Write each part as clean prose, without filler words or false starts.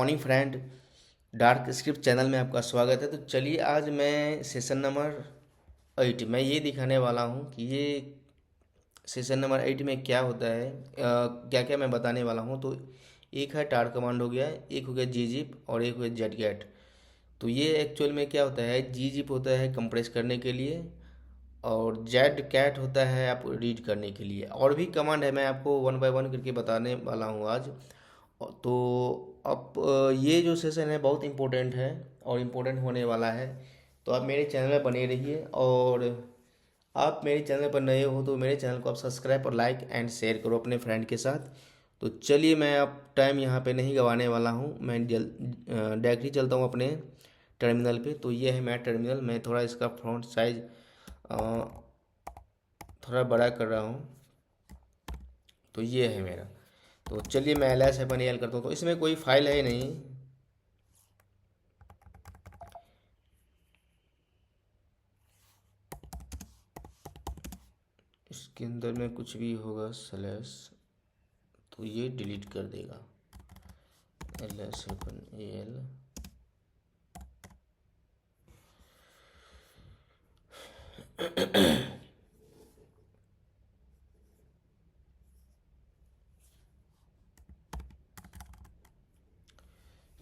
Morning friend, dark script channel में आपका स्वागत है। तो चलिए आज मैं सेशन नंबर 8 मैं ये दिखाने वाला हूँ कि ये सेशन नंबर 8 में क्या होता है, क्या क्या मैं बताने वाला हूँ। तो एक है टार कमांड हो गया, एक हो गया जी जिप और एक हो गया जेट गेट। तो ये एक्चुअल में क्या होता है, जी जिप होता है कंप्रेस करने के लिए और जेड कैट होता है आप रीड करने के लिए। और भी कमांड है, मैं आपको वन बाय वन करके बताने वाला हूँ आज। तो अब ये जो सेशन है बहुत इम्पोर्टेंट है और इम्पोर्टेंट होने वाला है। तो आप मेरे चैनल में बने रहिए, और आप मेरे चैनल पर नए हो तो मेरे चैनल को आप सब्सक्राइब और लाइक एंड शेयर करो अपने फ्रेंड के साथ। तो चलिए मैं अब टाइम यहाँ पे नहीं गंवाने वाला हूँ, मैं डायरेक्टली चलता हूँ अपने टर्मिनल पे। तो ये है मेरा टर्मिनल, मैं थोड़ा इसका फ्रंट साइज थोड़ा बड़ा कर रहा हूँ। तो ये है मेरा। तो चलिए मैं ls-l करता हूँ। तो इसमें कोई फाइल है नहीं, इसके अंदर में कुछ भी होगा स्लैश तो ये डिलीट कर देगा। ls-l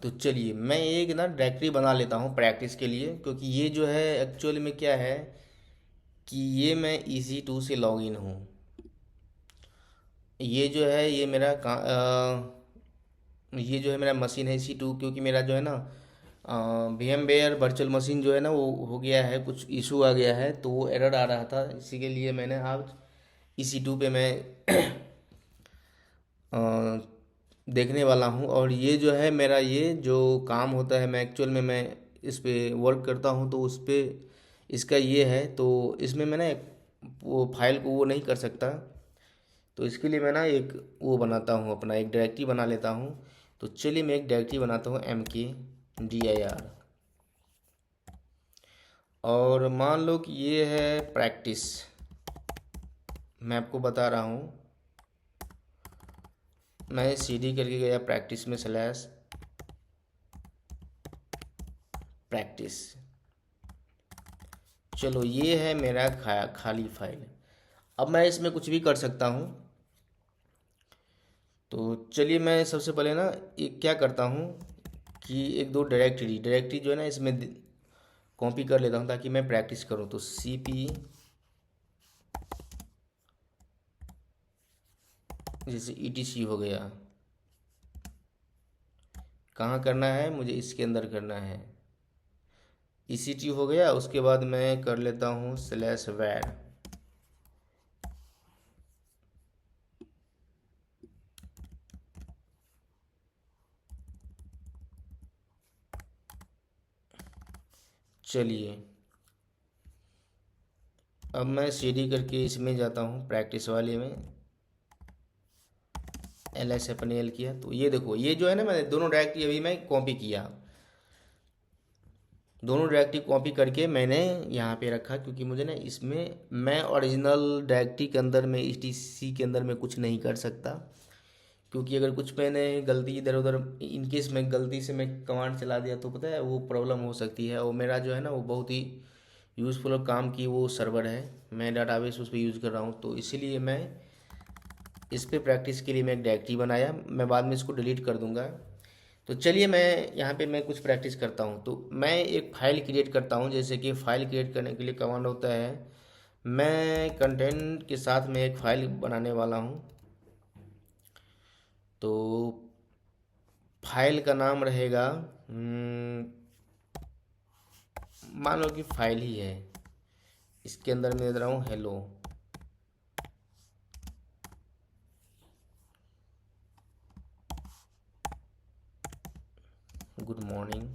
तो चलिए मैं एक ना डायरेक्टरी बना लेता हूँ प्रैक्टिस के लिए, क्योंकि ये जो है एक्चुअली में क्या है कि ये मैं EC2 से लॉगिन हूँ। ये जो है ये मेरा ये जो है मेरा मशीन है EC2, क्योंकि मेरा जो है ना VMware वर्चुअल मशीन जो है ना वो हो गया है, कुछ इशू आ गया है तो वो एरर आ रहा था। इसी के लिए मैंने आज EC2 पे मैं अ, देखने वाला हूँ। और ये जो है मेरा ये जो काम होता है, मैं एक्चुअल में मैं इस पे वर्क करता हूँ तो उस पे इसका ये है। तो इसमें मैं ना वो फाइल को वो नहीं कर सकता, तो इसके लिए मैं ना एक वो बनाता हूँ, अपना एक डायरेक्टरी बना लेता हूँ। तो चलिए मैं एक डायरेक्टरी बनाता हूँ mkdir, और मान लो कि ये है प्रैक्टिस। मैं आपको बता रहा हूँ, मैं cd करके गया प्रैक्टिस में स्लैश प्रैक्टिस। चलो ये है मेरा खाली फाइल। अब मैं इसमें कुछ भी कर सकता हूँ। तो चलिए मैं सबसे पहले ना एक क्या करता हूँ कि एक दो डायरेक्टरी जो है ना इसमें कॉपी कर लेता हूँ ताकि मैं प्रैक्टिस करूँ। तो cp जैसे etc हो गया, कहाँ करना है मुझे, इसके अंदर करना है। ECT हो गया, उसके बाद मैं कर लेता हूँ /var। चलिए अब मैं cd करके इसमें जाता हूँ प्रैक्टिस वाले में, ls-l किया। तो ये देखो ये जो है ना मैंने दोनों डायरेक्टरी अभी मैं कॉपी किया, दोनों डायरेक्टरी कॉपी करके मैंने यहाँ पे रखा, क्योंकि मुझे ना इसमें मैं ओरिजिनल डायरेक्टरी के अंदर में etc के अंदर में कुछ नहीं कर सकता। क्योंकि अगर कुछ मैंने गलती इधर उधर इनकेस मैं गलती से मैं कमांड चला दिया तो पता है वो प्रॉब्लम हो सकती है। और मेरा जो है ना वो बहुत ही यूज़फुल काम की वो सर्वर है, मैं डाटाबेस उस पर यूज़ कर रहा हूँ। तो इसीलिए मैं इस पे प्रैक्टिस के लिए मैं एक डायरेक्टरी बनाया, मैं बाद में इसको डिलीट कर दूंगा। तो चलिए मैं यहाँ पे मैं कुछ प्रैक्टिस करता हूँ। तो मैं एक फ़ाइल क्रिएट करता हूँ, जैसे कि फ़ाइल क्रिएट करने के लिए कमांड होता है, मैं कंटेंट के साथ में एक फ़ाइल बनाने वाला हूँ। तो फाइल का नाम रहेगा मान लो कि फाइल ही है, इसके अंदर मैं दे रहा हूँ हेलो। Good morning.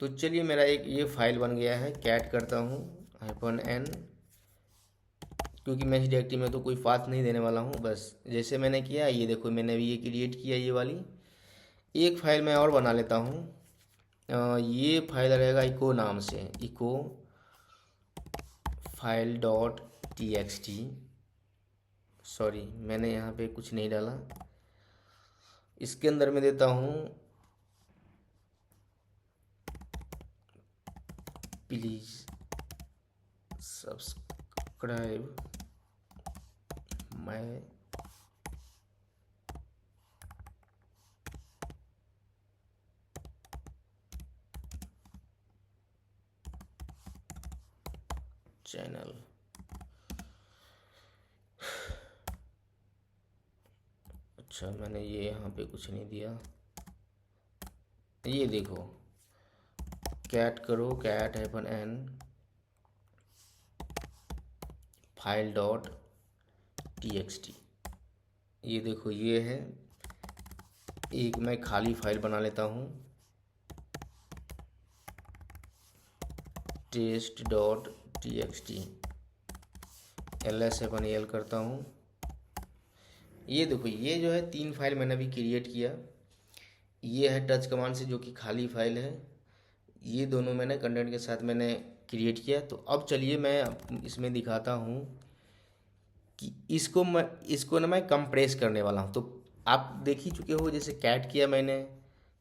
तो चलिए मेरा एक ये फाइल बन गया है, कैट करता हूँ -n, क्योंकि मैं इस डायरेक्टरी में तो कोई पाथ नहीं देने वाला हूँ। बस जैसे मैंने किया, ये देखो मैंने अभी ये क्रिएट किया ये वाली। एक फाइल मैं और बना लेता हूँ, ये फाइल रहेगा इको नाम से, echo file dot T X T, sorry मैंने यहाँ पे कुछ नहीं डाला, इसके अंदर मैं देता हूँ प्लीज सब्सक्राइब माय चैनल। अच्छा मैंने ये यहाँ पे कुछ नहीं दिया, ये देखो कैट करो, cat happen an file dot T X T, ये देखो ये है। एक मैं खाली फाइल बना लेता हूँ, test dot T X T, ls करता हूँ। ये देखो ये जो है 3 फाइल मैंने अभी क्रिएट किया। ये है टच कमांड से जो कि खाली फाइल है, ये दोनों मैंने कंटेंट के साथ मैंने क्रिएट किया। तो अब चलिए मैं इसमें दिखाता हूँ कि इसको ना मैं कंप्रेस करने वाला हूँ। तो आप देख ही चुके हो, जैसे कैट किया मैंने,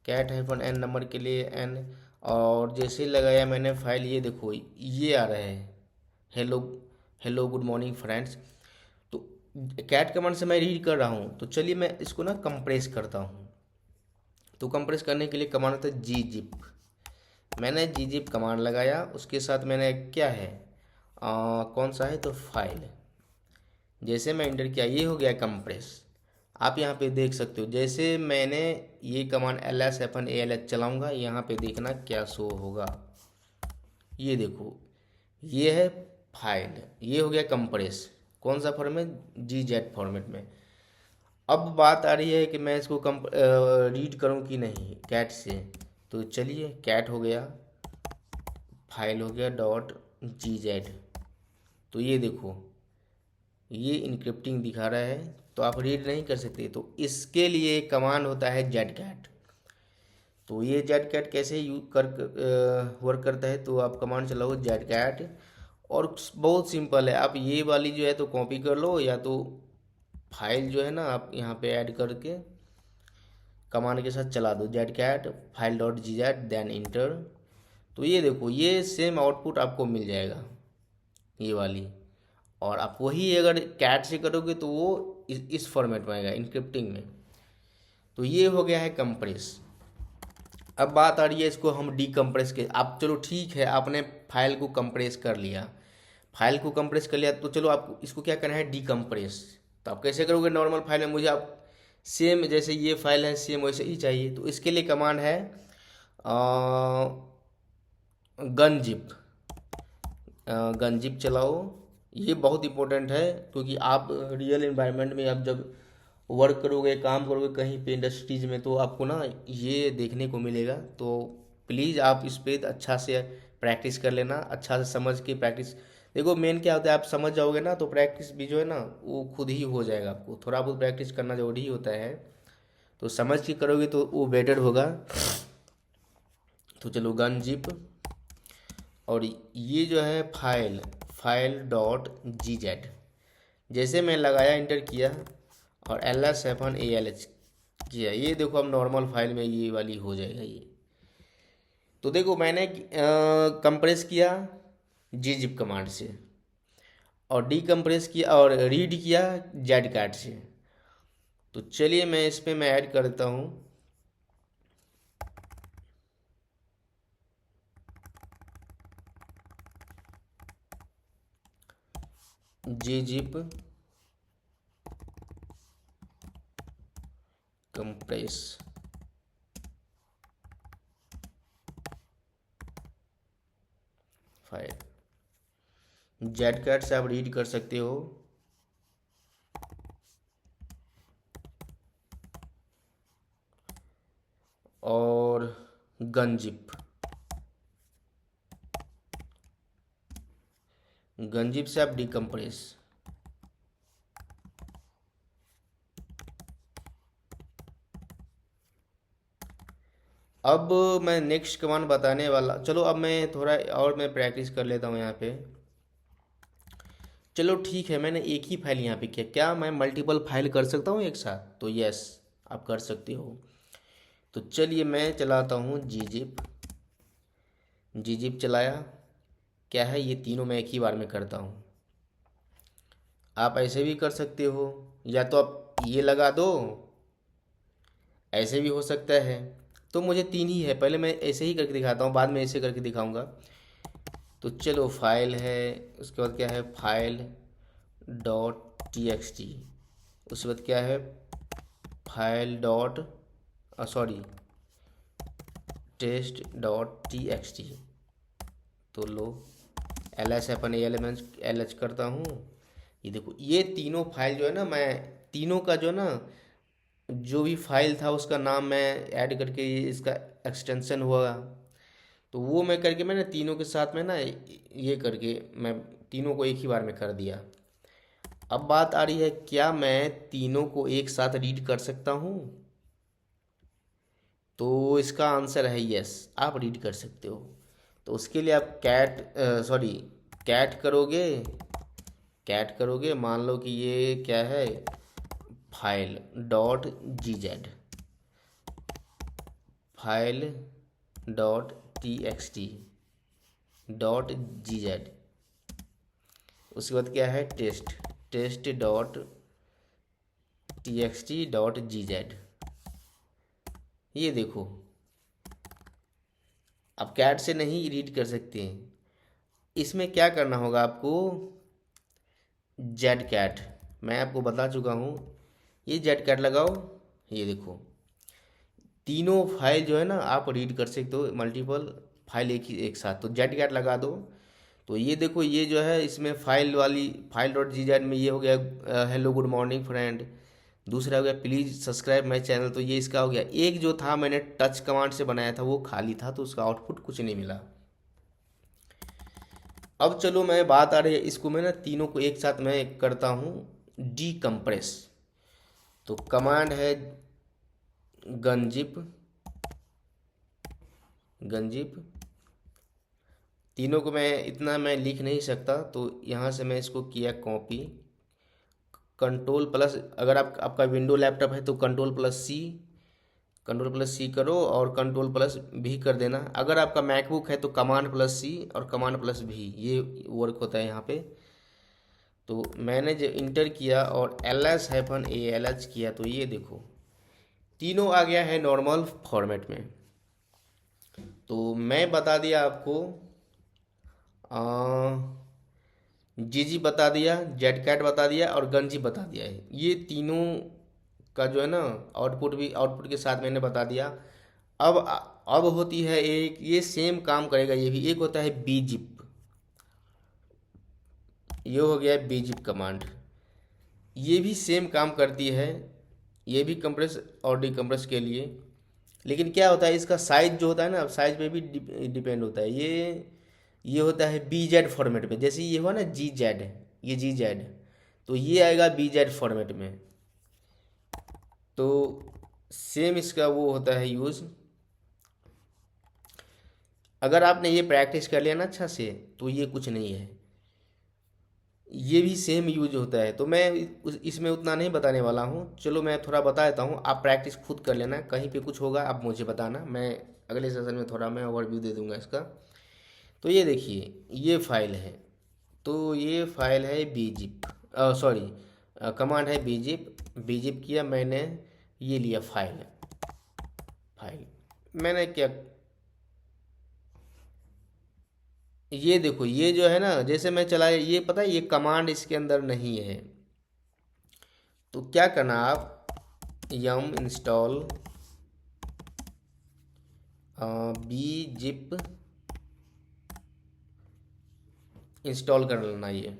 कैट हैफन एन नंबर के लिए एन, और जैसे लगाया मैंने फाइल, ये देखो ये आ रहा है hello hello good morning friends. तो कैट कमांड से मैं रीड कर रहा हूँ। तो चलिए मैं इसको ना कंप्रेस करता हूँ। तो कंप्रेस करने के लिए कमांड होता है जी जिप। मैंने जी जिप कमांड लगाया, उसके साथ मैंने क्या है कौन सा है तो फाइल, जैसे मैं इंटर किया ये हो गया कंप्रेस। आप यहाँ पे देख सकते हो, जैसे मैंने ये कमांड ls चलाऊंगा, यहाँ पे देखना क्या शो होगा। ये देखो ये है फाइल, ये हो गया कंप्रेस। कौन सा फॉर्मेट, GZ फॉर्मेट में। अब बात आ रही है कि मैं इसको रीड करूं कि नहीं कैट से। तो चलिए कैट हो गया, फाइल हो गया डॉट GZ। तो ये देखो ये इनक्रिप्टिंग दिखा रहा है, तो आप रीड नहीं कर सकते। तो इसके लिए कमांड होता है जेड। तो ये जेड कैसे यूज कर वर्क करता है, तो आप कमांड चलाओ जेड। और बहुत सिंपल है, आप ये वाली जो है तो कॉपी कर लो, या तो फाइल जो है ना आप यहाँ पे ऐड करके कमांड के साथ चला दो Z file dot GZ then enter. तो ये देखो ये सेम आउटपुट आपको मिल जाएगा ये वाली। और आप वही अगर कैट से करोगे तो वो इस फॉर्मेट में आएगा इनक्रिप्टिंग में। तो ये हो गया है कंप्रेस। अब बात आ रही है इसको हम डीकम्प्रेस के। आप चलो ठीक है, आपने फाइल को कंप्रेस कर लिया, फाइल को कंप्रेस कर लिया, तो चलो आपको इसको क्या करना है डीकम्प्रेस। तो आप कैसे करोगे, नॉर्मल फाइल में मुझे आप सेम जैसे ये फाइल है सेम वैसे ही चाहिए। तो इसके लिए कमांड है गनजिप। गनजिप चलाओ, ये बहुत इंपॉर्टेंट है, क्योंकि आप रियल एनवायरनमेंट में आप जब वर्क करोगे, काम करोगे कहीं पे इंडस्ट्रीज में, तो आपको ना ये देखने को मिलेगा। तो प्लीज़ आप इस पर अच्छा से प्रैक्टिस कर लेना, अच्छा से समझ के प्रैक्टिस। देखो मेन क्या होता है, आप समझ जाओगे ना तो प्रैक्टिस भी जो है ना वो खुद ही हो जाएगा। आपको थोड़ा बहुत प्रैक्टिस करना जरूरी होता है, तो समझ के करोगे तो वो बेटर होगा। तो चलो गन जिप, और ये जो है फाइल डॉट GZ, जैसे मैं लगाया इंटर किया और ls किया, ये देखो अब नॉर्मल फाइल में ये वाली हो जाएगा ये। तो देखो मैंने कंप्रेस किया gzip कमांड से, और डीकम्प्रेस किया और रीड किया जेड से। तो चलिए मैं इस पर मैं ऐड करता हूँ gzip कंप्रेस फाइल। जेड से आप रीड कर सकते हो, और गनजिप से आप डीकम्प्रेस। अब मैं नेक्स्ट कमांड बताने वाला, चलो अब मैं थोड़ा और मैं प्रैक्टिस कर लेता हूँ यहाँ पे। चलो ठीक है, मैंने एक ही फाइल यहाँ पे किया, क्या मैं मल्टीपल फाइल कर सकता हूँ एक साथ? तो यस, आप कर सकते हो। तो चलिए मैं चलाता हूँ gzip। gzip चलाया, क्या है ये तीनों मैं एक ही बार में करता हूँ। आप ऐसे भी कर सकते हो, या तो आप ये लगा दो, ऐसे भी हो सकता है। तो मुझे तीन ही है, पहले मैं ऐसे ही करके दिखाता हूँ, बाद में ऐसे करके दिखाऊंगा। तो चलो फाइल है, उसके बाद क्या है, file dot T X T, उसके बाद क्या है, file dot sorry test dot T X T. तो लो एल एस अपन एल एच करता हूँ। ये देखो ये तीनों फाइल जो है ना, मैं तीनों का जो है ना, जो भी फाइल था उसका नाम मैं ऐड करके इसका एक्सटेंशन हुआ, तो वो मैं करके मैंने तीनों के साथ में ना ये करके मैं तीनों को एक ही बार में कर दिया। अब बात आ रही है, क्या मैं तीनों को एक साथ रीड कर सकता हूँ? तो इसका आंसर है यस, आप रीड कर सकते हो। तो उसके लिए आप कैट करोगे, मान लो कि ये क्या है, file dot G Z, file dot T X T dot G Z. उसके बाद क्या है, test dot T X T dot G Z. ये देखो, आप कैट से नहीं रीड कर सकते हैं। इसमें क्या करना होगा आपको, जेड कैट, मैं आपको बता चुका हूँ। ये जेड कैट लगाओ, ये देखो तीनों फाइल जो है ना आप रीड कर सकते हो, मल्टीपल फाइल एक साथ। तो जेड कैट लगा दो, तो ये देखो ये जो है इसमें फाइल वाली फाइल डॉट जी जेड में ये हो गया हेलो गुड मॉर्निंग फ्रेंड। दूसरा हो गया प्लीज़ सब्सक्राइब माई चैनल, तो ये इसका हो गया। एक जो था मैंने टच कमांड से बनाया था वो खाली था, तो उसका आउटपुट कुछ नहीं मिला। अब चलो मैं बात आ रही है, इसको मैं ना तीनों को एक साथ मैं करता हूँ डी कंप्रेस। तो कमांड है गनजिप, गनजिप। तीनों को मैं इतना मैं लिख नहीं सकता, तो यहाँ से मैं इसको किया कॉपी, कंट्रोल प्लस, अगर आपका विंडो लैपटॉप है तो कंट्रोल प्लस सी करो, और कंट्रोल प्लस भी कर देना। अगर आपका मैकबुक है तो कमांड प्लस सी और कमांड प्लस भी, ये वर्क होता है यहाँ पे। तो मैंने जो इंटर किया और ls-a-l-h किया, तो ये देखो तीनों आ गया है नॉर्मल फॉर्मेट में। तो मैं बता दिया आपको, जीजी बता दिया, जेड कैट बता दिया और गंजी बता दिया है। ये तीनों का जो है ना आउटपुट के साथ मैंने बता दिया। अब अब होती है एक, ये सेम काम करेगा ये भी, एक होता है बीजिप। ये हो गया बीजिप कमांड, ये भी सेम काम करती है, ये भी कंप्रेस और डिकम्प्रेस के लिए। लेकिन क्या होता है, इसका साइज जो होता है ना, साइज पे भी डिपेंड होता है। ये होता है बी जेड फॉर्मेट में, जैसे ये हुआ ना जी जेड, ये जी जेड, तो ये आएगा बी जेड फॉर्मेट में। तो सेम इसका वो होता है यूज़। अगर आपने ये प्रैक्टिस कर लिया ना अच्छा से, तो ये कुछ नहीं है, ये भी सेम यूज होता है। तो मैं इसमें उतना नहीं बताने वाला हूँ, चलो मैं थोड़ा बता देता हूँ, आप प्रैक्टिस खुद कर लेना। कहीं पे कुछ होगा आप मुझे बताना, मैं अगले सेशन में थोड़ा मैं ओवरव्यू दे दूंगा इसका। तो ये देखिए ये फाइल है, तो ये फाइल है बीजिप, सॉरी कमांड है बीजिप। बीजिप किया मैंने, ये लिया फाइल, फाइल मैंने क्या, ये देखो ये जो है ना, जैसे मैं चलाया, ये पता है ये कमांड इसके अंदर नहीं है। तो क्या करना आप, यम इंस्टॉल बी जिप इंस्टॉल कर लेना ये।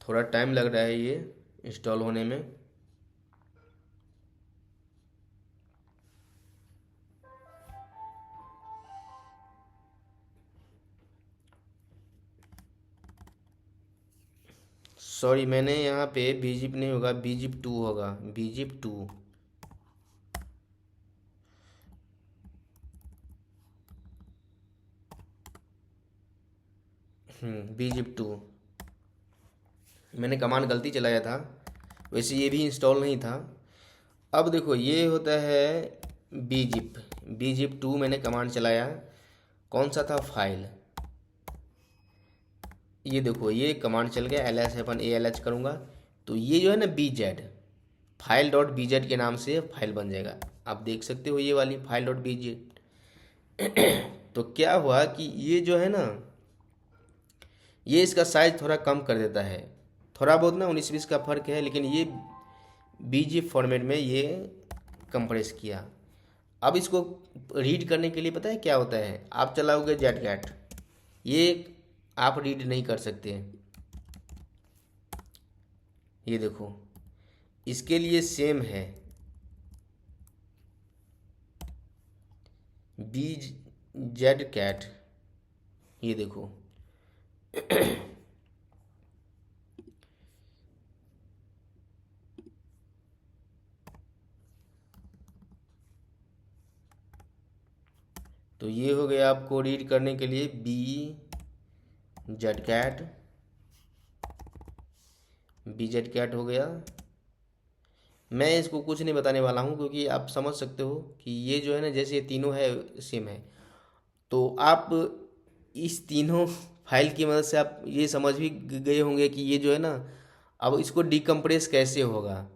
थोड़ा टाइम लग रहा है ये इंस्टॉल होने में। सॉरी, मैंने यहाँ पे बीजिप नहीं होगा, बीजिप 2 होगा, बीजिप 2। बीजिप 2। मैंने कमांड गलती चलाया था, वैसे ये भी इंस्टॉल नहीं था। अब देखो ये होता है बीजिप, बीजिप 2 मैंने कमांड चलाया। कौन सा था? फाइल। ये देखो ये कमांड चल गया, ls-al-h करूँगा तो ये जो है ना bz, फाइल डॉट bz के नाम से फाइल बन जाएगा। आप देख सकते हो ये वाली फाइल डॉट bz। तो क्या हुआ कि ये जो है ना, ये इसका साइज थोड़ा कम कर देता है, थोड़ा बहुत ना 19-20 का फ़र्क है, लेकिन ये bzip फॉर्मेट में ये कंप्रेस किया। अब इसको रीड करने के लिए पता है क्या होता है? आप चलाओगे जेटकैट, ये आप रीड नहीं कर सकते। ये देखो इसके लिए सेम है, बीज जेड कैट। ये देखो तो ये हो गया आपको रीड करने के लिए B Z cat, B Z cat हो गया। मैं इसको कुछ नहीं बताने वाला हूँ, क्योंकि आप समझ सकते हो कि ये जो है ना, जैसे ये तीनों है सेम है, तो आप इस तीनों फाइल की मदद से आप ये समझ भी गए होंगे कि ये जो है ना, अब इसको डिकम्प्रेस कैसे होगा।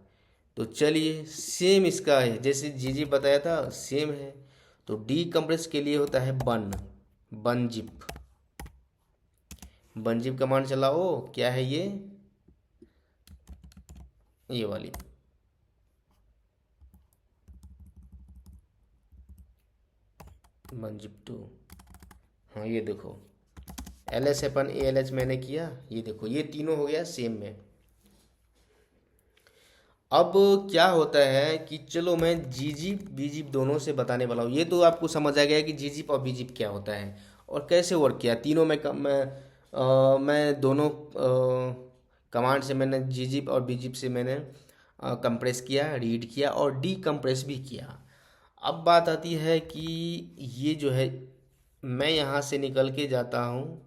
तो चलिए, सेम इसका है, जैसे जी बताया था सेम है। तो डिकम्प्रेस के लिए होता है बनजिप, बनजिप कमांड चलाओ। क्या है ये वाली, बनजिप 2। हाँ ये देखो ls-al-h मैंने किया, ये देखो ये तीनों हो गया सेम में। अब क्या होता है कि चलो मैं जीजिप बीजिप दोनों से बताने वाला हूँ। ये तो आपको समझ आ गया कि जीजिप और बीजिप क्या होता है और कैसे वर्क किया। तीनों में मैं दोनों कमांड से मैंने जीजिप और बीजिप से मैंने कंप्रेस किया, रीड किया और डीकम्प्रेस भी किया। अब बात आती है कि ये जो है, मैं यहाँ से निकल के जाता हूँ।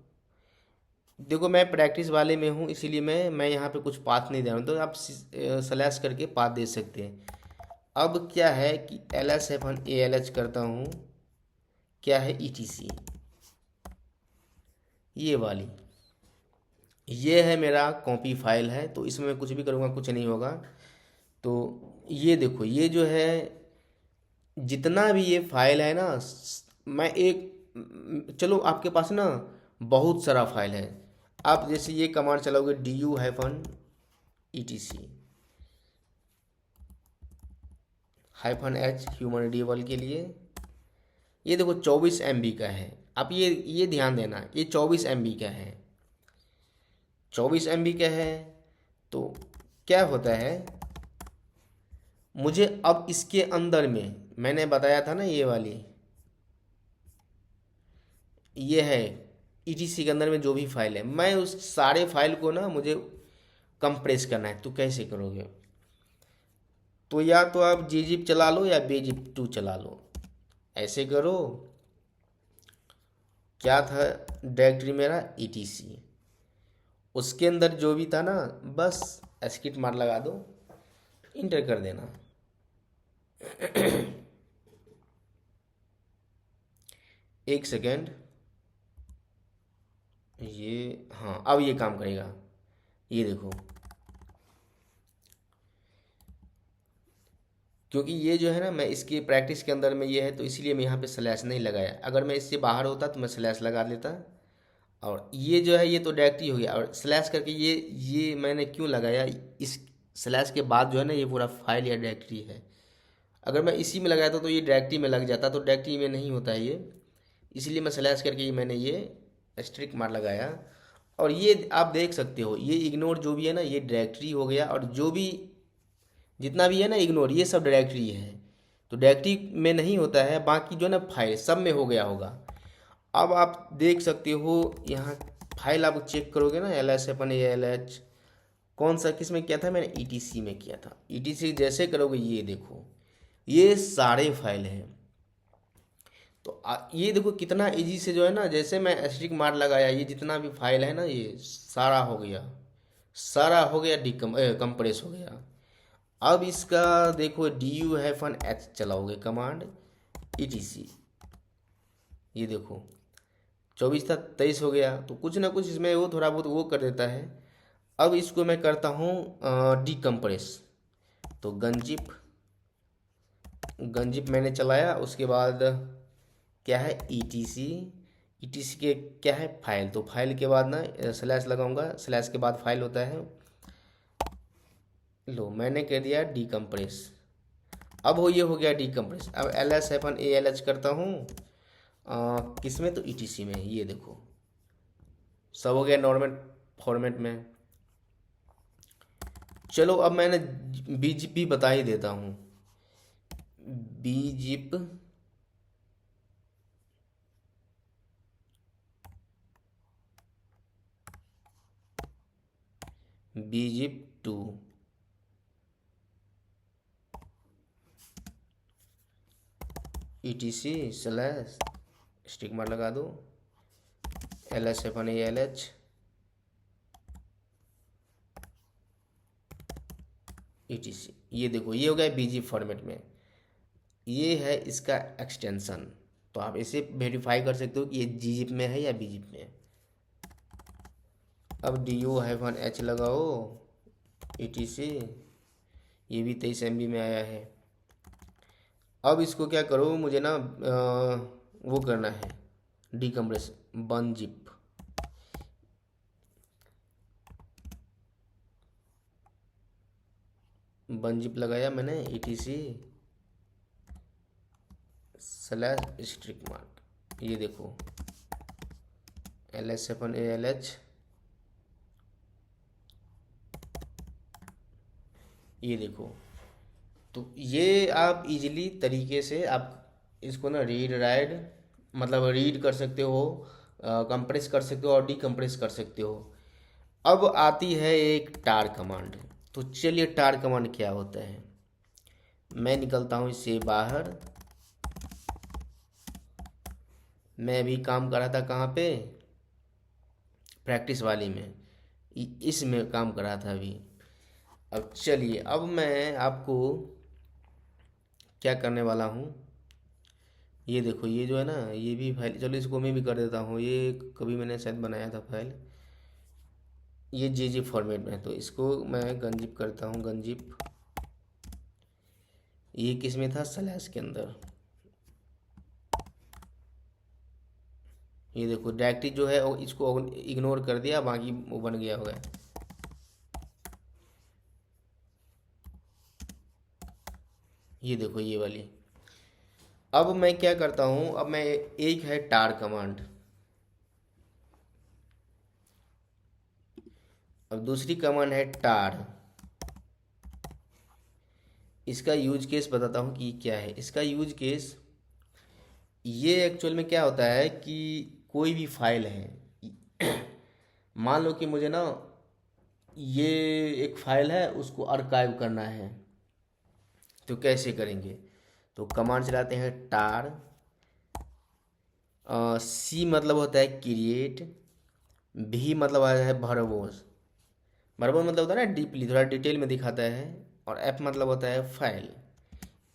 देखो मैं प्रैक्टिस वाले में हूँ, इसीलिए मैं यहाँ पे कुछ पाथ नहीं दे रहा हूँ, तो आप स्लैश करके पाथ दे सकते हैं। अब क्या है कि ls-al-h करता हूँ, क्या है etc, ये वाली, ये है मेरा कॉपी फाइल है। तो इसमें मैं कुछ भी करूँगा कुछ नहीं होगा। तो ये देखो ये जो है, जितना भी ये फाइल है ना, मैं एक चलो आपके पास ना बहुत सारा फाइल है। आप जैसे ये कमांड चलाओगे du-etc -h ह्यूमन रिडीबल के लिए, ये देखो 24 MB का है। आप ये ध्यान देना, ये 24 MB का है, 24 MB का है। तो क्या होता है, मुझे अब इसके अंदर में, मैंने बताया था ना ये वाली, ये है etc के अंदर में जो भी फाइल है, मैं उस सारे फाइल को ना मुझे कंप्रेस करना है। तो कैसे करोगे? तो या तो आप gzip चला लो या bzip 2 चला लो। ऐसे करो, क्या था डायरेक्टरी मेरा etc, उसके अंदर जो भी था ना, बस एस्केप मार लगा दो, इंटर कर देना। एक सेकेंड, ये हाँ अब ये काम करेगा। ये देखो, क्योंकि ये जो है ना, मैं इसकी प्रैक्टिस के अंदर में ये है, तो इसलिए मैं यहाँ पे स्लैश नहीं लगाया। अगर मैं इससे बाहर होता तो मैं स्लैश लगा लेता। और ये जो है ये तो डायरेक्टरी हो गया, और स्लैश करके ये मैंने क्यों लगाया, इस स्लैश के बाद जो है ना ये पूरा फाइल या डायरेक्टरी है। अगर मैं इसी में लगाया था तो ये डायरेक्टरी में लग जाता, तो डायरेक्टरी में नहीं होता है ये, इसलिए मैं स्लैश करके मैंने ये स्ट्रिक मार लगाया। और ये आप देख सकते हो, ये इग्नोर जो भी है ना, ये डायरेक्टरी हो गया, और जो भी जितना भी है ना इग्नोर, ये सब डायरेक्टरी है। तो डायरेक्टरी में नहीं होता है, बाकी जो है ना फाइल सब में हो गया होगा। अब आप देख सकते हो यहाँ फाइल आप चेक करोगे ना, ls-al-h कौन सा किस में किया था मैंने, ईटीसी में किया था। ईटीसी जैसे करोगे ये देखो, ये सारे फाइल हैं। तो ये देखो कितना इजी से जो है ना, जैसे मैं एस्टिक मार लगाया, ये जितना भी फाइल है ना ये सारा हो गया, सारा हो गया कंप्रेस हो गया। अब इसका देखो du-h चलाओगे कमांड ईटीसी, ये देखो 24 था 23 हो गया, तो कुछ ना कुछ इसमें वो थोड़ा बहुत वो कर देता है। अब इसको मैं करता हूँ डीकम्प्रेस, तो गनजिप मैंने चलाया, उसके बाद क्या है ईटीसी, ईटीसी के क्या है फाइल, तो फाइल के बाद ना स्लैश लगाऊंगा, स्लैश के बाद फाइल होता है। लो मैंने कह दिया डीकम्प्रेस, अब ये हो गया डीकम्प्रेस। अब ls-ALH करता हूँ किस में, तो ईटीसी में, ये देखो सब हो गया नॉर्मल फॉर्मेट में। चलो अब मैंने बीजिप भी बता ही देता हूँ, बीजिप बीजिप 2 ईटीसी स्लैश स्टिक मार लगा दो ls-ALH ईटीसी, ये देखो ये हो गया बीजिप फॉर्मेट में। ये है इसका एक्सटेंशन, तो आप इसे वेरीफाई कर सकते हो कि ये जीजिप में है या बीजिप में है। अब du-h लगाओ ईटीसी, ये भी 23 MB में आया है। अब इसको क्या करो, मुझे ना वो करना है डीकम्प्रेस, बन जिप लगाया मैंने ईटीसी स्लैश स्ट्रिक मार्क, ये देखो ls-ALH, ये देखो। तो ये आप इजीली तरीके से आप इसको ना रीड राइट, मतलब रीड कर सकते हो, कंप्रेस कर सकते हो और डीकम्प्रेस कर सकते हो। अब आती है एक टार कमांड, तो चलिए टार कमांड क्या होता है। मैं निकलता हूँ इससे बाहर, मैं अभी काम कर रहा था कहाँ पे, प्रैक्टिस वाली में, इसमें काम कर रहा था अभी। अब चलिए अब मैं आपको क्या करने वाला हूँ, ये देखो ये जो है ना ये भी फाइल, चलो इसको मैं भी कर देता हूँ, ये कभी मैंने शायद बनाया था फाइल, ये जी फॉर्मेट में है, तो इसको मैं गनजिप करता हूँ, गनजिप, ये किस में था, स्लैश के अंदर। ये देखो डायरेक्टरी जो है वो इसको इग्नोर कर दिया, बाकी वो बन गया होगा। ये देखो ये वाली। अब मैं क्या करता हूँ, अब मैं एक है टार कमांड, अब दूसरी कमांड है टार। इसका यूज केस बताता हूँ कि क्या है इसका यूज केस। ये एक्चुअल में क्या होता है कि कोई भी फाइल है, मान लो कि मुझे ना ये एक फाइल है उसको आर्काइव करना है, तो कैसे करेंगे, तो कमांड चलाते हैं टार, सी मतलब होता है क्रिएट, भी मतलब आता है भरबोस, भरबोस मतलब होता है ना डीपली, थोड़ा डिटेल में दिखाता है, और एफ मतलब होता है फाइल,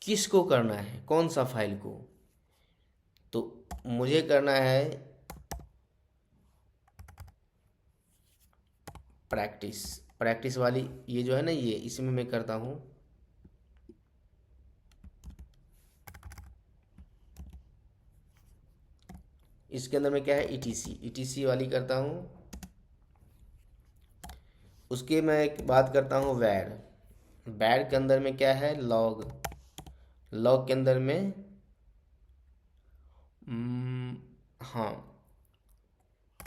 किसको करना है, कौन सा फाइल को, तो मुझे करना है प्रैक्टिस, प्रैक्टिस वाली ये जो है ना ये, इसमें मैं करता हूँ इसके अंदर में क्या है ईटीसी, ईटीसी वाली करता हूँ। उसके मैं एक बात करता हूँ वैर, वैर के अंदर में क्या है लॉग, लॉग के अंदर में हाँ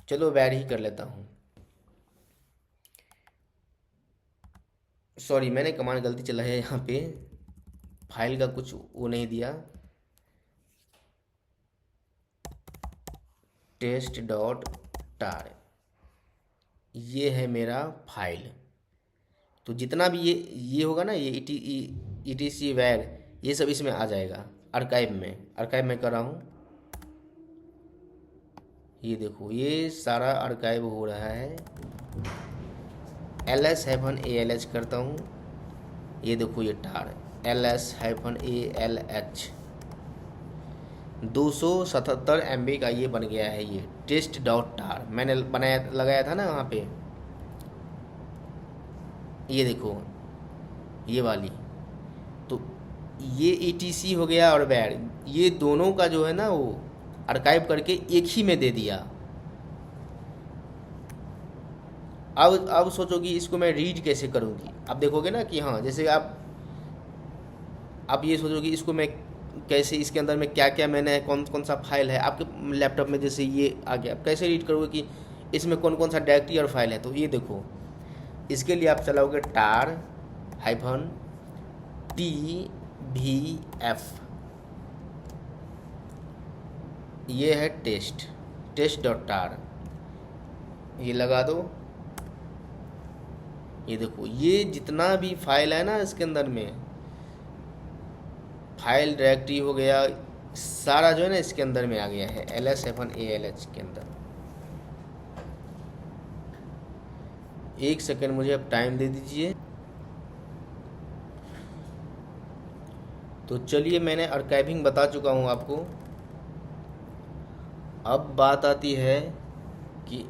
चलो वैर ही कर लेता हूँ, सॉरी मैंने कमांड गलती चला है यहाँ पे, फाइल का कुछ वो नहीं दिया, टेस्ट डॉट टार, ये है मेरा फाइल। तो जितना भी ये होगा ना, ये ETC वैर, ये सब इसमें आ जाएगा आर्काइव में कर रहा हूँ। ये देखो ये सारा आर्काइव हो रहा है। ls-ALH करता हूँ। ये देखो ये टार ls-ALH 277 MB का ये बन गया है। ये test.tar मैंने लगाया था ना वहाँ पे। ये देखो ये वाली, तो ये ETC हो गया और वैर, ये दोनों का जो है ना वो आर्काइव करके एक ही में दे दिया। अब सोचोगी इसको मैं रीड कैसे करूँगी। अब देखोगे ना कि हाँ, जैसे आप ये सोचोगे इसको मैं कैसे, इसके अंदर में क्या क्या मैंने कौन कौन सा फाइल है आपके लैपटॉप में, जैसे ये आ गया, आप कैसे रीड करोगे कि इसमें कौन कौन सा डायरेक्टरी और फाइल है। तो ये देखो, इसके लिए आप चलाओगे tar-tvf, ये है test.tar, ये लगा दो। ये देखो ये जितना भी फाइल है ना इसके अंदर में, फाइल डायरेक्टरी हो गया, सारा जो है ना इसके अंदर में आ गया है ls-ALH के अंदर। एक सेकेंड मुझे अब टाइम दे दीजिए। तो चलिए, मैंने आर्काइविंग बता चुका हूँ आपको। अब बात आती है कि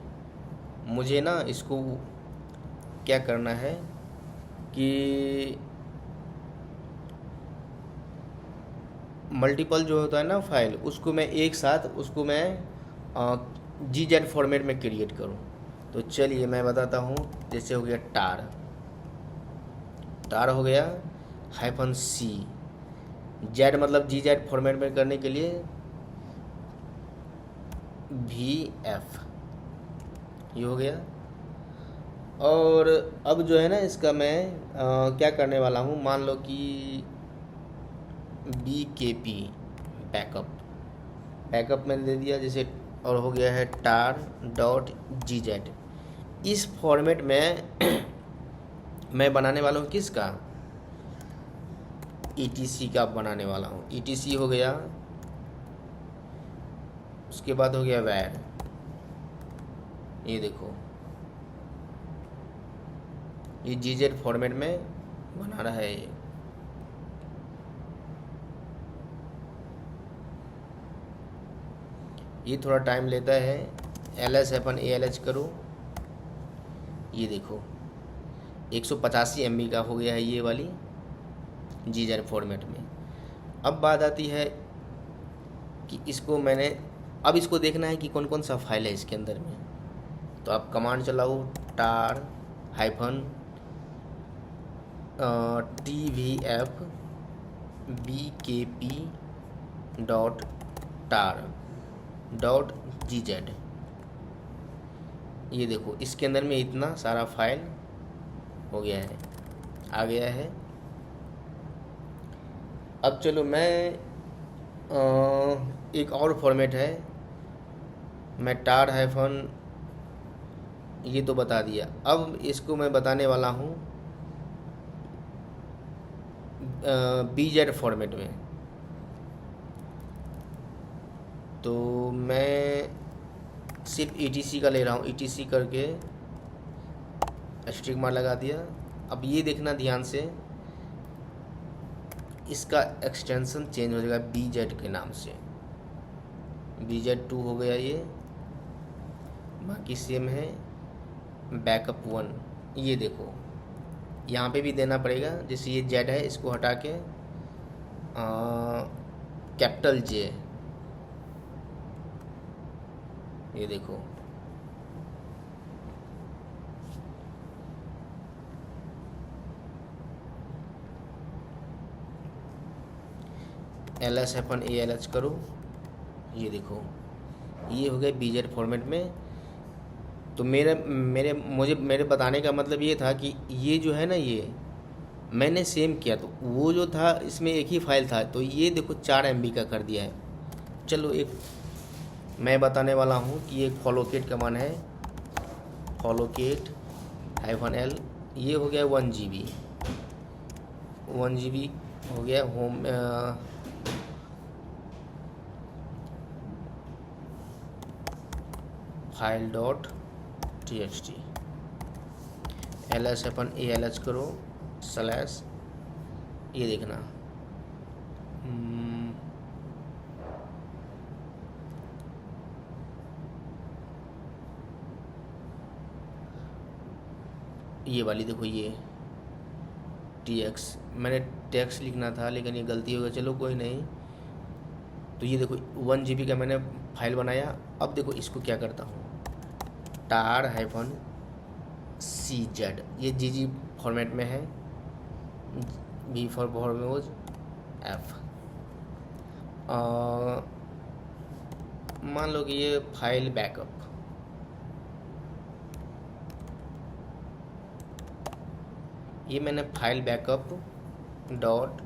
मुझे ना इसको क्या करना है कि मल्टीपल जो होता है ना फाइल, उसको मैं एक साथ उसको मैं GZ फॉर्मेट में क्रिएट करूं। तो चलिए मैं बताता हूं। जैसे हो गया टार हो गया -C, Z मतलब GZ फॉर्मेट में करने के लिए VF, ये हो गया। और अब जो है ना इसका मैं क्या करने वाला हूँ, मान लो कि BKP बैकअप मैंने दे दिया जैसे, और हो गया है tar.gz। इस फॉर्मेट में मैं बनाने वाला हूँ किसका, ETC का बनाने वाला हूँ। ETC हो गया, उसके बाद हो गया वैर। ये देखो ये GZ फॉर्मेट में बना रहा है। ये थोड़ा टाइम लेता है। ls-ALH करो, ये देखो 185 MB का हो गया है ये वाली GZ फॉर्मेट में। अब बात आती है कि इसको मैंने अब इसको देखना है कि कौन कौन सा फाइल है इसके अंदर में। तो आप कमांड चलाओ tar-tvf bkp.tar.gz। ये देखो इसके अंदर में इतना सारा फाइल हो गया है, आ गया है। अब चलो मैं एक और फॉर्मेट है, मैं tar- ये तो बता दिया। अब इसको मैं बताने वाला हूँ BZ फॉर्मेट में। तो मैं सिर्फ ETC का ले रहा हूँ, ETC करके स्ट्रिक मार लगा दिया। अब ये देखना ध्यान से, इसका एक्सटेंशन चेंज हो जाएगा BZ के नाम से, BZ2 हो गया ये, बाकी सेम है। बैकअप 1, ये देखो यहाँ पे भी देना पड़ेगा। जैसे ये Z है, इसको हटा के कैपिटल J, ये देखो ls-ALH करो, ये देखो ये हो गया BZ फॉर्मेट में। तो मेरे बताने का मतलब ये था कि ये जो है ना, ये मैंने सेम किया, तो वो जो था इसमें एक ही फाइल था, तो ये देखो 4 MB का कर दिया है। चलो एक मैं बताने वाला हूँ कि ये फॉलोकेट कमांड है, फॉलोकेट -L ये हो गया 1 GB, 1 GB हो गया home file dot txt, ls अपन alh करो स्लैश, ये देखना ये वाली देखो, ये tx, मैंने टेक्स्ट लिखना था लेकिन ये गलती हो गई, चलो कोई नहीं। तो ये देखो 1 GB का मैंने फाइल बनाया। अब देखो इसको क्या करता हूँ, tar-cz, ये gg फॉर्मेट में है, b फॉर फॉर्मोज f। मान लो कि ये फाइल बैकअप, ये मैंने file backup dot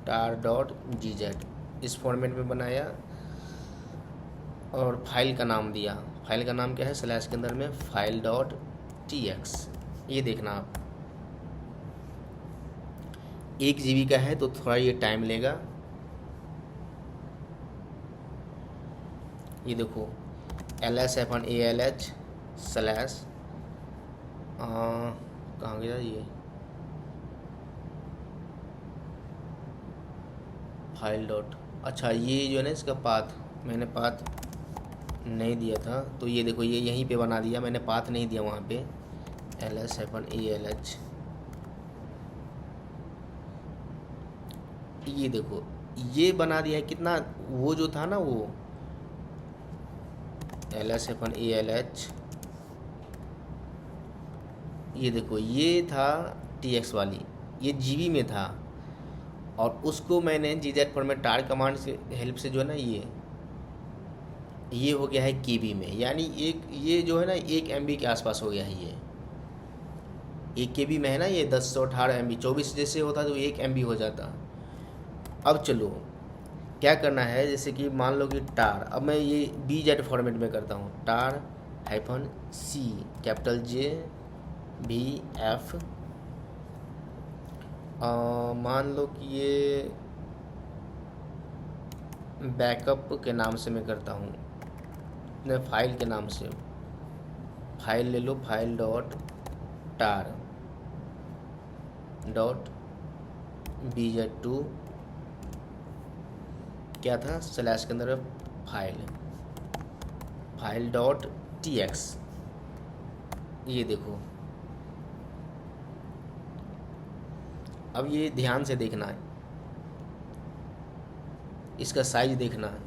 tar dot gz इस फॉर्मेट में बनाया और फाइल का नाम दिया। फाइल का नाम क्या है, स्लैश के अंदर में फाइल डॉट tx। ये देखना आप, 1 GB का है तो थोड़ा ये टाइम लेगा। ये देखो ls-alh स्लैश, कहाँ गया ये फाइल डॉट, अच्छा ये जो है ना इसका पाथ, मैंने पाथ नहीं दिया था, तो ये देखो ये यहीं पे बना दिया, मैंने पाथ नहीं दिया वहाँ पे, ls-alh। ये देखो ये बना दिया है कितना, वो जो था ना वो ls-alh, ये देखो ये था tx वाली, ये GB में था, और उसको मैंने gz फॉर्मेट टार कमांड से हेल्प से जो है ना ये हो गया है KB में, यानी एक ये जो है ना 1 MB के आसपास हो गया है। ये 1 KB में है ना, ये 1018 MB, 24 जैसे होता तो 1 MB हो जाता। अब चलो क्या करना है, जैसे कि मान लो कि टार, अब मैं ये BZ फॉर्मेट में करता हूँ, tar-c कैपिटल JVF, मान लो कि ये बैकअप के नाम से मैं करता हूँ, अपने फाइल के नाम से, फाइल ले लो, फाइल डॉट टार डॉट bz2 क्या था, स्लैश के अंदर फाइल डॉट tx। ये देखो अब ये ध्यान से देखना है, इसका साइज देखना है,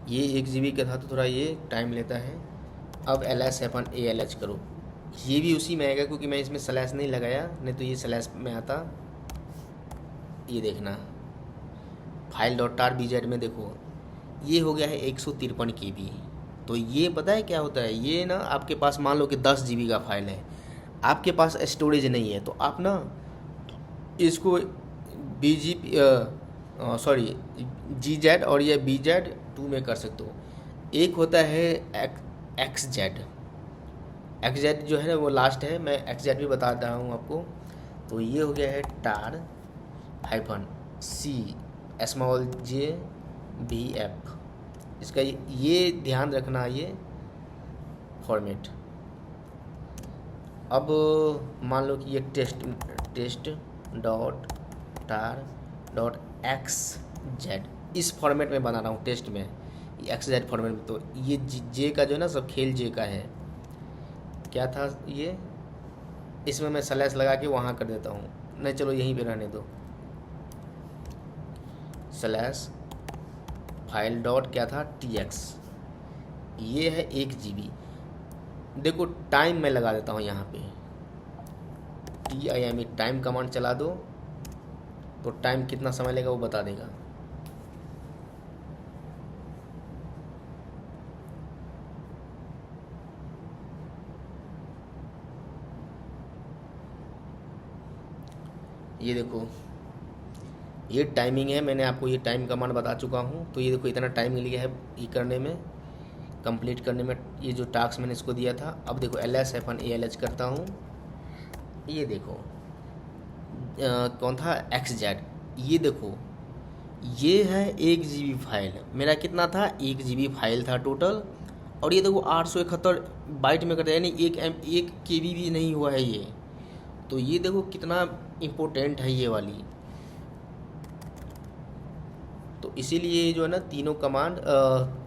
ये 1 GB का था तो थोड़ा ये टाइम लेता है। अब ls-alh करो, ये भी उसी में आएगा क्योंकि मैं इसमें स्लैश नहीं लगाया, नहीं तो ये स्लैश में आता। ये देखना फाइल डॉट टार bz में देखो ये हो गया है 153 KB। तो ये पता है क्या होता है, ये ना आपके पास मान लो कि 10 GB का फाइल है, आपके पास स्टोरेज नहीं है, तो आप ना इसको gz और ये bz2 में कर सकते हो। एक होता है xz जो है ना वो लास्ट है, मैं xz भी बता रहा हूँ आपको। तो ये हो गया है tar-c स्मॉल JVF, इसका ये ध्यान रखना ये फॉर्मेट। अब मान लो कि ये टेस्ट डॉट टार डॉट xz इस फॉर्मेट में बना रहा हूँ, टेस्ट में ये xz फॉर्मेट में। तो ये जे का जो है ना सब खेल जे का है, क्या था ये, इसमें मैं स्लैश लगा के वहाँ कर देता हूँ, नहीं चलो यहीं पे रहने दो, स्लैश फाइल डॉट क्या था tx, ये है 1 GB। देखो टाइम मैं लगा देता हूँ यहाँ पे, time टाइम कमांड चला दो तो टाइम कितना समय लेगा वो बता देगा। ये देखो ये टाइमिंग है, मैंने आपको ये टाइम कमांड बता चुका हूँ। तो ये देखो इतना टाइम लिया है ये करने में, कंप्लीट करने में, ये जो टास्क मैंने इसको दिया था। अब देखो ls-ALH करता हूँ, ये देखो कौन था, XZ। ये देखो ये है 1 GB फाइल, मेरा कितना था, 1 GB फाइल था टोटल। और ये देखो 871 बाइट में करता है, यानी 1 KB भी नहीं हुआ है ये। तो ये देखो कितना इम्पोर्टेंट है ये वाली। तो इसीलिए जो है ना तीनों कमांड,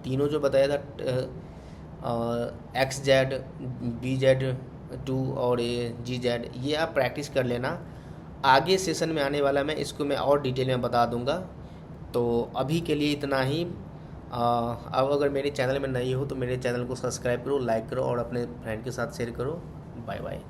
तीनों जो बताया था, XZ, BZ2 और ये GZ, ये आप प्रैक्टिस कर लेना। आगे सेशन में आने वाला मैं इसको मैं और डिटेल में बता दूंगा। तो अभी के लिए इतना ही। अब अगर मेरे चैनल में नई हो तो मेरे चैनल को सब्सक्राइब करो, लाइक करो और अपने फ्रेंड के साथ शेयर करो। Bye bye.